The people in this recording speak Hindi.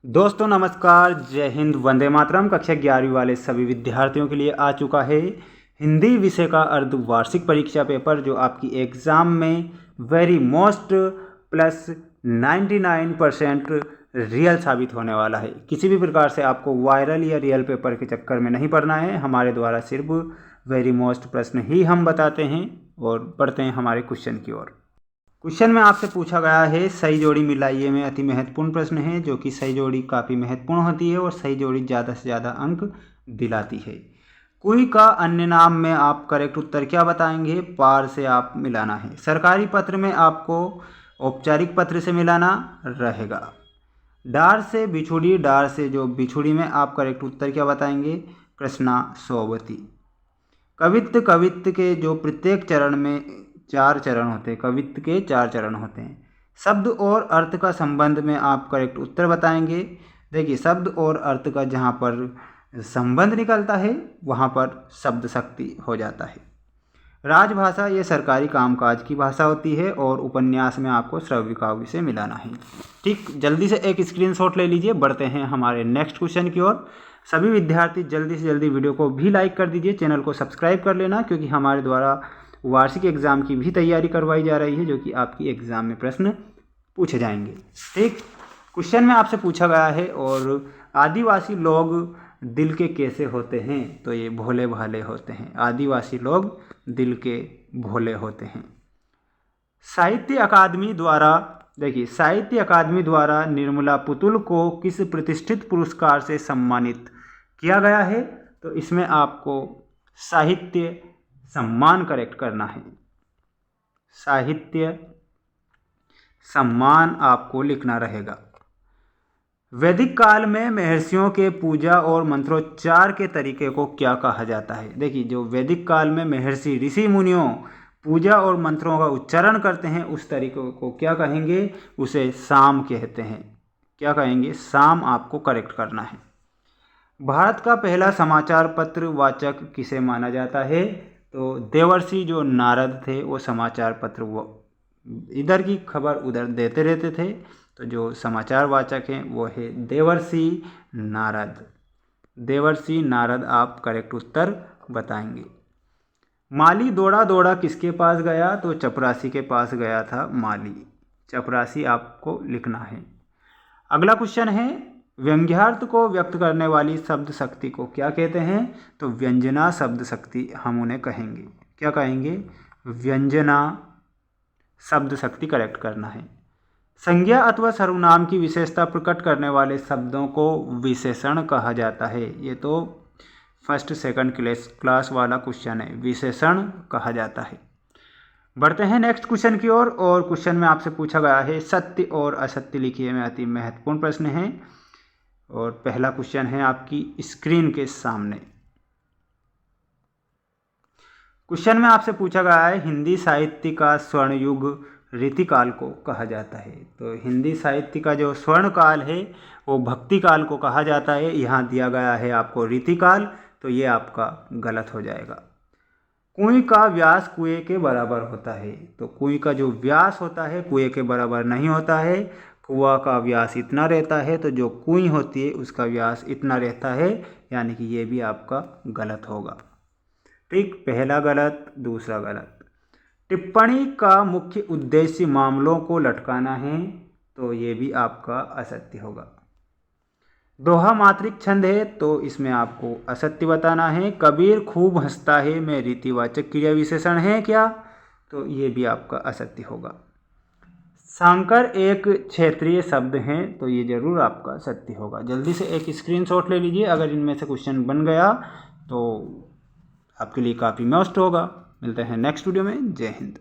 दोस्तों नमस्कार, जय हिंद, वंदे मातरम। कक्षा 11वीं वाले सभी विद्यार्थियों के लिए आ चुका है हिंदी विषय का अर्धवार्षिक परीक्षा पेपर, जो आपकी एग्ज़ाम में वेरी मोस्ट प्लस 99% रियल साबित होने वाला है। किसी भी प्रकार से आपको वायरल या रियल पेपर के चक्कर में नहीं पड़ना है। हमारे द्वारा सिर्फ वेरी मोस्ट प्रश्न ही हम बताते हैं और बढ़ते हैं हमारे क्वेश्चन की ओर। क्वेश्चन में आपसे पूछा गया है सही जोड़ी मिलाइए में अति महत्वपूर्ण प्रश्न है, जो कि सही जोड़ी काफ़ी महत्वपूर्ण होती है और सही जोड़ी ज़्यादा से ज़्यादा अंक दिलाती है। कोई का अन्य नाम में आप करेक्ट उत्तर क्या बताएंगे? पार से आप मिलाना है। सरकारी पत्र में आपको औपचारिक पत्र से मिलाना रहेगा। डार से बिछुड़ी, डार से जो बिछुड़ी में आप करेक्ट उत्तर क्या बताएंगे? कृष्णा सोवती। कवित्त, कवित्त के जो प्रत्येक चरण में 4 चरण होते हैं, कवित्त के 4 चरण होते हैं। शब्द और अर्थ का संबंध में आप करेक्ट उत्तर बताएंगे। देखिए, शब्द और अर्थ का जहाँ पर संबंध निकलता है वहाँ पर शब्द शक्ति हो जाता है। राजभाषा ये सरकारी कामकाज की भाषा होती है और उपन्यास में आपको श्रव्य काव्य से मिलाना है। ठीक, जल्दी से एक स्क्रीनशॉट ले लीजिए। बढ़ते हैं हमारे नेक्स्ट क्वेश्चन की ओर। सभी विद्यार्थी जल्दी से जल्दी वीडियो को भी लाइक कर दीजिए, चैनल को सब्सक्राइब कर लेना, क्योंकि हमारे द्वारा वार्षिक एग्जाम की भी तैयारी करवाई जा रही है, जो कि आपकी एग्जाम में प्रश्न पूछे जाएंगे। ठीक, क्वेश्चन में आपसे पूछा गया है और आदिवासी लोग दिल के कैसे होते हैं? तो ये भोले भाले होते हैं। आदिवासी लोग दिल के भोले होते हैं। साहित्य अकादमी द्वारा, देखिए, साहित्य अकादमी द्वारा निर्मला पुतुल को किस प्रतिष्ठित पुरस्कार से सम्मानित किया गया है? तो इसमें आपको साहित्य सम्मान करेक्ट करना है। साहित्य सम्मान आपको लिखना रहेगा। वैदिक काल में महर्षियों के पूजा और मंत्रोच्चार के तरीके को क्या कहा जाता है? देखिए, जो वैदिक काल में महर्षि ऋषि मुनियों पूजा और मंत्रों का उच्चारण करते हैं, उस तरीके को क्या कहेंगे? उसे साम कहते हैं। क्या कहेंगे? साम आपको करेक्ट करना है। भारत का पहला समाचार पत्र वाचक किसे माना जाता है? तो देवर्षि जो नारद थे, वो समाचार पत्र वो इधर की खबर उधर देते रहते थे, तो जो समाचार वाचक हैं वो है देवर्षि नारद। देवर्षि नारद आप करेक्ट उत्तर बताएंगे। माली दौड़ा दौड़ा किसके पास गया? तो चपरासी के पास गया था माली। चपरासी आपको लिखना है। अगला क्वेश्चन है, व्यंग्यार्थ को व्यक्त करने वाली शब्द शक्ति को क्या कहते हैं? तो व्यंजना शब्द शक्ति हम उन्हें कहेंगे। क्या कहेंगे? व्यंजना शब्द शक्ति करेक्ट करना है। संज्ञा अथवा सर्वनाम की विशेषता प्रकट करने वाले शब्दों को विशेषण कहा जाता है। ये तो फर्स्ट सेकंड क्लास वाला क्वेश्चन है, विशेषण कहा जाता है। बढ़ते हैं नेक्स्ट क्वेश्चन की ओर और क्वेश्चन में आपसे पूछा गया है सत्य और असत्य लिखिए में अति महत्वपूर्ण प्रश्न है। और पहला क्वेश्चन है आपकी स्क्रीन के सामने। क्वेश्चन में आपसे पूछा गया है हिंदी साहित्य का स्वर्ण युग रीतिकाल को कहा जाता है। तो हिंदी साहित्य का जो स्वर्ण काल है वो भक्ति काल को कहा जाता है। यहाँ दिया गया है आपको रीतिकाल, तो ये आपका गलत हो जाएगा। कुएं का व्यास कुएं के बराबर होता है। तो कुएं का जो व्यास होता है कुएं के बराबर नहीं होता है। कुआं का व्यास इतना रहता है, तो जो कुएं होती है उसका व्यास इतना रहता है, यानी कि ये भी आपका गलत होगा। ठीक, पहला गलत, दूसरा गलत। टिप्पणी का मुख्य उद्देश्य मामलों को लटकाना है, तो ये भी आपका असत्य होगा। दोहा मात्रिक छंद है, तो इसमें आपको असत्य बताना है। कबीर खूब हंसता है में रीतिवाचक क्रिया विशेषण है क्या? तो ये भी आपका असत्य होगा। सांकर एक क्षेत्रीय शब्द है, तो ये जरूर आपका सत्य होगा। जल्दी से एक स्क्रीनशॉट ले लीजिए। अगर इनमें से क्वेश्चन बन गया तो आपके लिए काफ़ी मस्त होगा। मिलते हैं नेक्स्ट वीडियो में। जय हिंद।